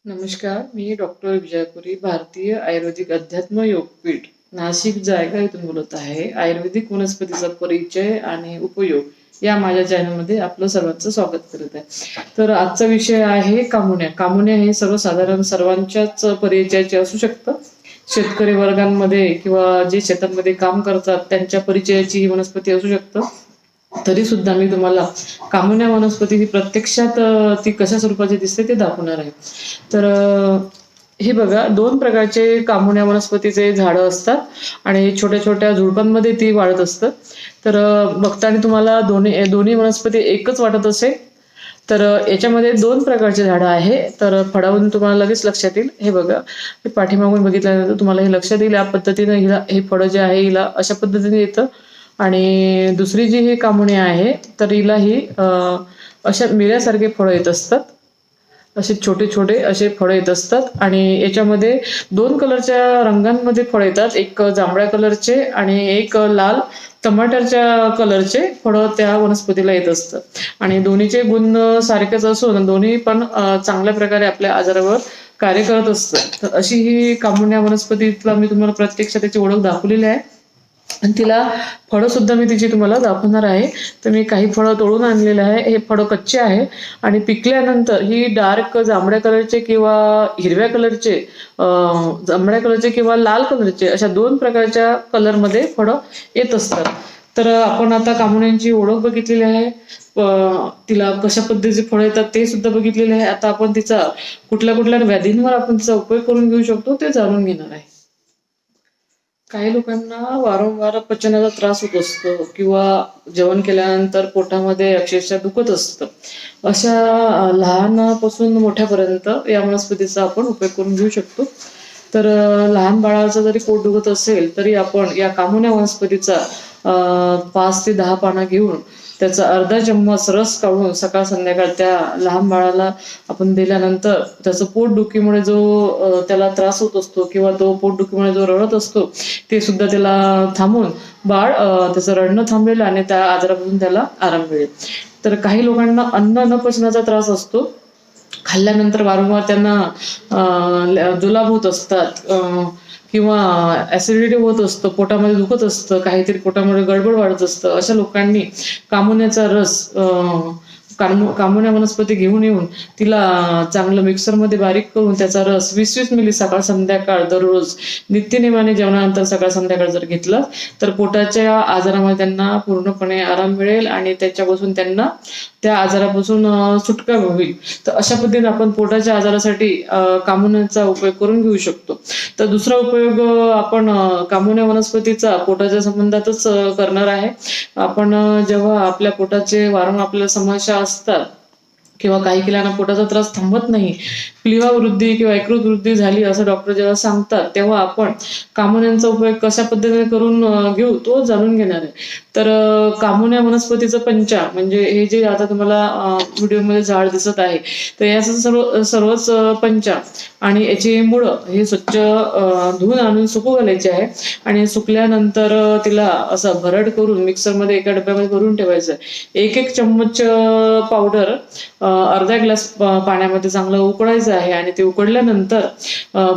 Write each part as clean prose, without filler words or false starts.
नमस्कार, मी डॉक्टर विजयपुरी, भारतीय आयुर्वेदिक अध्यात्म योगपीठ नाशिक जायगा इथून बोलत आहे. आयुर्वेदिक वनस्पतीचा परिचय आणि उपयोग या माझ्या चॅनलमध्ये आपलं सर्वांचं स्वागत करत आहे. तर आजचा विषय आहे कामुन्या. कामुन्या हे सर्वसाधारण सर्वांच्याच परिचयाचे असू शकतं. शेतकरी वर्गांमध्ये किंवा जे शेतांमध्ये काम करतात त्यांच्या परिचयाची ही वनस्पती असू शकतं. तरी सुद्धा मी तुम्हाला कामुन्या वनस्पती ही प्रत्यक्षात ती कशा स्वरूपाची दिसते ते दाखवणार आहे. तर हे बघा, दोन प्रकारचे कामुन्या वनस्पतीचे झाडं असतात आणि छोट्या छोट्या झुडपांमध्ये ती वाढत असतं. तर बघताना तुम्हाला दोन्ही वनस्पती एकच वाटत असेल. तर याच्यामध्ये दोन प्रकारचे झाडं आहे. तर फळावरून तुम्हाला लगेच लक्षात येईल. हे बघा, हे पाठीमागून बघितल्यानंतर तुम्हाला हे लक्षात येईल. या पद्धतीने हिला हे फळं जे आहे हिला अशा पद्धतीने येतं. आणि दुसरी जी ही कामुन्या आहे तर हिला ही अशा मिऱ्यासारखे फळं येत असतात. असे छोटे छोटे असे फळं येत असतात आणि याच्यामध्ये दोन कलरच्या रंगांमध्ये फळं येतात. एक जांभळ्या कलरचे आणि एक लाल टमाटरच्या कलरचे फळं त्या वनस्पतीला येत असतं. आणि दोन्हीचे गुण सारखेच असून दोन्ही पण चांगल्या प्रकारे आपल्या आजारावर कार्य करत असतं. तर अशी ही कामुन्या वनस्पतीला मी तुम्हाला प्रत्यक्षात त्याची ओळख दाखवलेली आहे आणि तिला फळं सुद्धा मी तिची तुम्हाला दाखवणार आहे. तर मी काही फळं तोडून आणलेले आहे. हे फळं कच्चे आहे आणि पिकल्यानंतर ही डार्क जांभळ्या कलरचे किंवा हिरव्या कलरचे, जांभळ्या कलरचे किंवा लाल कलरचे अशा दोन प्रकारच्या कलरमध्ये फळं येत असतात. तर आपण आता कामुन्यांची ओळख बघितलेली आहे. तिला कशा पद्धतीचे फळं येतात ते सुद्धा बघितलेले आहे. आता आपण तिचा कुठल्या कुठल्या व्याधींवर आपण तिचा उपयोग करून घेऊ शकतो ते जाणून घेणार आहे. काही लोकांना वारंवार पचनाचा त्रास होत असतो किंवा जेवण केल्यानंतर पोटामध्ये अक्षरशः दुखत असतं. अशा लहानापासून मोठ्यापर्यंत या वनस्पतीचा आपण उपयोग करून घेऊ शकतो. तर लहान बाळाचं जरी पोट दुखत असेल तरी आपण या कामुन्या वनस्पतीचा 5 ते 10 पानं घेऊन त्याचा अर्धा चम्मच रस काढून सकाळ संध्याकाळ त्या लहान बाळाला आपण दिल्यानंतर त्याचं पोटदुखीमुळे जो त्याला त्रास होत असतो किंवा तो पोटदुखीमुळे जो रडत असतो ते सुद्धा त्याला थांबून बाळ त्याचं रडणं थांबेल आणि त्या आजारापासून त्याला आराम मिळेल. तर काही लोकांना अन्न न पचण्याचा त्रास असतो. खाल्ल्यानंतर वारंवार त्यांना जुलाब होत असतात किंवा ऍसिडिटी होत असतं, पोटामध्ये दुखत असतं, काहीतरी पोटामध्ये गडबड वाढत असतं. अशा लोकांनी कामुन्याचा रस, कामुन्या वनस्पती घेऊन येऊन तिला चांगलं मिक्सरमध्ये बारीक करून त्याचा रस 20-20 मिली सकाळ संध्याकाळ दररोज नित्यनेमाने जेवणानंतर सकाळ संध्याकाळ जर घेतलं तर पोटाच्या आजारामध्ये त्यांना पूर्णपणे आराम मिळेल आणि त्याच्यापासून त्यांना त्या आजारापासून सुटका होईल. तर अशा पद्धतीने आपण पोटाच्या आजारासाठी कामुन्याचा उपयोग करून घेऊ शकतो. तर दुसरा उपयोग आपण कामुन्या वनस्पतीचा पोटाच्या संबंधातच करणार आहे. आपण जेव्हा आपल्या पोटाचे वारंवार आपल्याला समस्या असतात किंवा काही केल्यानं पोटाचा त्रास थांबत नाही, प्लीहा वृद्धी किंवा यकृत वृद्धी झाली असं डॉक्टर जेव्हा सांगतात तेव्हा आपण कामुन्यांचा उपयोग कशा पद्धतीने करून घेऊ तो जाणून घेणार आहे. तर कामुन्या वनस्पतीचं पंचा म्हणजे हे जे आता तुम्हाला व्हिडिओमध्ये झाड दिसत आहे तर याचं सर्वच पंचा आणि याची मुळं हे स्वच्छ धुवून आणून सुकू घालायचे आहे आणि सुकल्यानंतर तिला असं भरड करून मिक्सरमध्ये एका डब्यामध्ये भरून ठेवायचं. एक चम्मच पावडर अर्धा ग्लास पाण्यामध्ये चांगलं उकळायचं आहे आणि ते उकडल्यानंतर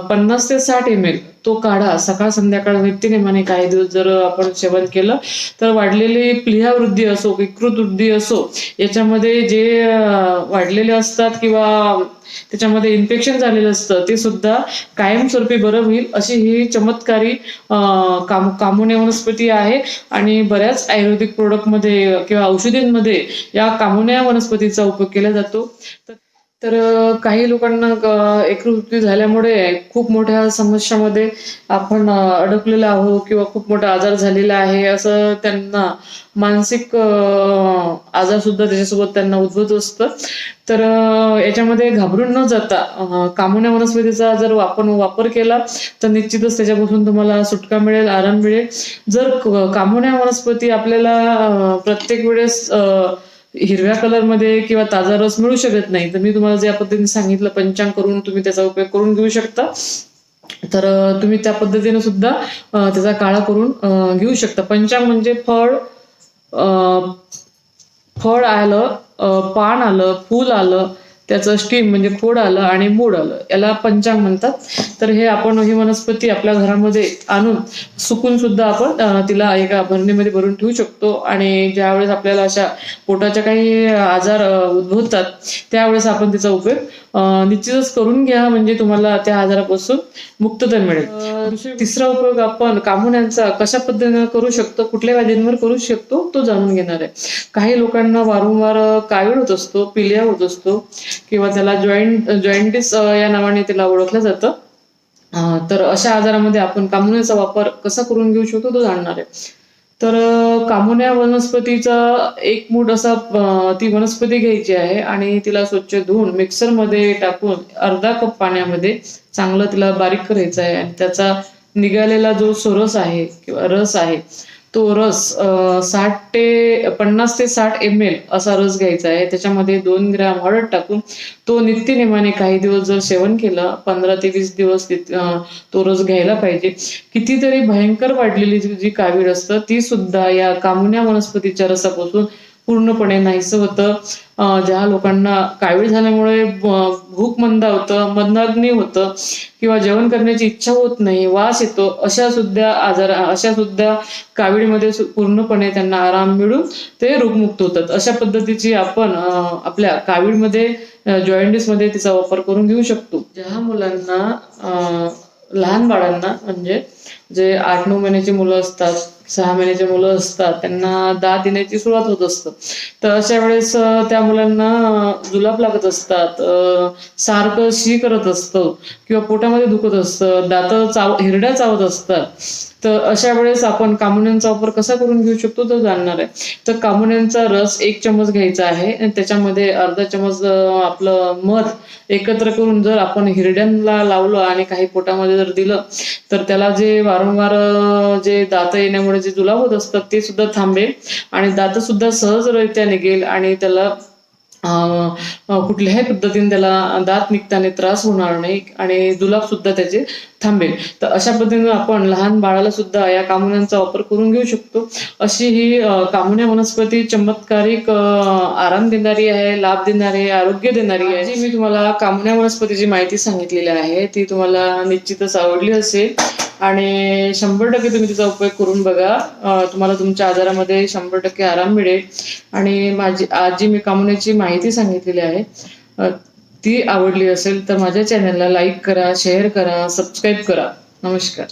50 ते 60 ml तो काढा सकाळ संध्याकाळ नित्यनेमाने काही दिवस जर आपण सेवन केलं तर वाढलेली प्लीहा वृद्धी असो, यकृत वृद्धी असो, याच्यामध्ये जे वाढलेले असतात किंवा त्याच्यामध्ये इन्फेक्शन झालेलं असतं ते सुद्धा कायमस्वरूपी बरं होईल अशी ही चमत्कारी कामुन्या वनस्पती आहे. आणि बऱ्याच आयुर्वेदिक प्रोडक्टमध्ये किंवा औषधींमध्ये या कामुन्या वनस्पतीचा उपयोग केला जातो. तर काही लोकांना यकृत झाल्यामुळे खूप मोठ्या समस्यामध्ये आपण अडकलेलो आहोत किंवा खूप मोठा आजार झालेला आहे असं त्यांना मानसिक आजार सुद्धा त्याच्यासोबत त्यांना उद्भवत असतं. तर याच्यामध्ये घाबरून न जाता कामुन्या वनस्पतीचा जर आपण वापर केला तर निश्चितच त्याच्यापासून तुम्हाला सुटका मिळेल, आराम मिळेल. जर कामुन्या वनस्पती आपल्याला प्रत्येक वेळेस हिरव्या कलरमध्ये किंवा ताजा रस मिळू शकत नाही तर मी तुम्हाला ज्या पद्धतीने सांगितलं पंचांग करून तुम्ही त्याचा उपयोग करून घेऊ शकता. तर तुम्ही त्या पद्धतीने सुद्धा त्याचा काढा करून घेऊ शकता. पंचांग म्हणजे फळ आलं, पान आलं, फूल आलं त्याचं स्टीम म्हणजे खोड आलं आणि मूळ आलं, याला पंचांग म्हणतात. तर हे आपण ही वनस्पती आपल्या घरामध्ये आणून सुकून सुद्धा आपण तिला एका भरणीमध्ये भरून ठेवू शकतो. आणि ज्यावेळेस आपल्याला अशा पोटाच्या काही आजार उद्भवतात त्यावेळेस आपण तिचा उपयोग निश्चितच करून घ्या, म्हणजे तुम्हाला त्या आजारापासून मुक्तता मिळेल. तिसरा उपयोग आपण कामुण्यांचा कशा पद्धतीने करू शकतो, कुठल्या व्याधींवर करू शकतो तो जाणून घेणार आहे. काही लोकांना वारंवार कावीळ होत असतो, पिलिया होत असतो, किंवा त्याला जॉईंटिस या नावाने त्याला ओळखलं जातं. तर अशा आजारामध्ये आपण कामुण्याचा वापर कसा करून घेऊ शकतो तो जाणणार आहे. तर कामुन्या वनस्पतीचा एक मूठ असा ती वनस्पती घ्यायची आहे आणि तिला स्वच्छ धुवून मिक्सरमध्ये टाकून अर्धा कप पाण्यामध्ये चांगलं तिला बारीक करायचं आहे. आणि त्याचा निघालेला जो सोरस आहे किंवा रस आहे तो रस 50 ते 60 ml असा रस घ्यायचा आहे. त्याच्यामध्ये 2 ग्रॅम हळद टाकून तो नित्यनेमाने काही दिवस जर सेवन केलं, 15 ते 20 दिवस तो रस घ्यायला पाहिजे. कितीतरी भयंकर वाढलेली जी कावीळ असतं ती सुद्धा या कामुन्या वनस्पतीच्या रसापासून पूर्णपणे नाहीसं होतं. ज्या लोकांना कावीळ झाल्यामुळे भूक मंदावतं, मंदाग्नी होतं, किंवा जेवण करण्याची इच्छा होत नाही, वास येतो, अशा सुद्धा कावीळमध्ये पूर्णपणे त्यांना आराम मिळून ते रोगमुक्त होतात. अशा पद्धतीची आपण आपल्या कावीळमध्ये जॉईंटिसमध्ये तिचा वापर करून घेऊ शकतो. ज्या मुलांना लहान बाळांना म्हणजे जे 8-9 महिन्याची मुलं असतात, 6 महिन्याची मुलं असतात, त्यांना दात येण्याची सुरुवात होत असतं. तर अशा वेळेस त्या मुलांना जुलाब लागत असतात, सारखं शी करत असतं, किंवा पोटामध्ये दुखत असतं, हिरड्या चावत असतात. तर अशा वेळेस आपण कामुण्यांचा वापर कसा करून घेऊ शकतो तो जाणणार आहे. तर कामुण्यांचा रस 1 चमच घ्यायचा आहे आणि त्याच्यामध्ये अर्धा चमच आपलं मध एकत्र करून जर आपण हिरड्यांना लावलं आणि काही पोटामध्ये जर दिलं तर त्याला जे वारंवार जे दात येण्यामुळे जे जुलाब होत असतात ते सुद्धा थांबेल आणि दात सुद्धा सहजरित्या निघेल आणि त्याला कुठल्याही पद्धतीने त्याला दात निघताना त्रास होणार नाही आणि जुलाब सुद्धा त्याचे थांबेल. तर अशा पद्धतीने आपण लहान बाळाला सुद्धा या कामुण्यांचा वापर करून घेऊ शकतो. अशी ही कामुण्या वनस्पती चमत्कारिक आराम देणारी आहे, लाभ देणारी आहे, आरोग्य देणारी आहे. जी मी तुम्हाला कामुण्या वनस्पतीची माहिती सांगितलेली आहे ती तुम्हाला निश्चितच आवडली असेल आणि 100% तुम्ही तिचा उपयोग करून बघा. तुम्हाला तुमच्या आजारामध्ये 100% आराम मिळेल. आणि आज जी मी कामुण्याची माहिती सांगितलेली आहे ती आवडली असेल तर माझ्या चॅनलला लाईक करा, शेअर करा, सबस्क्राईब करा. नमस्कार.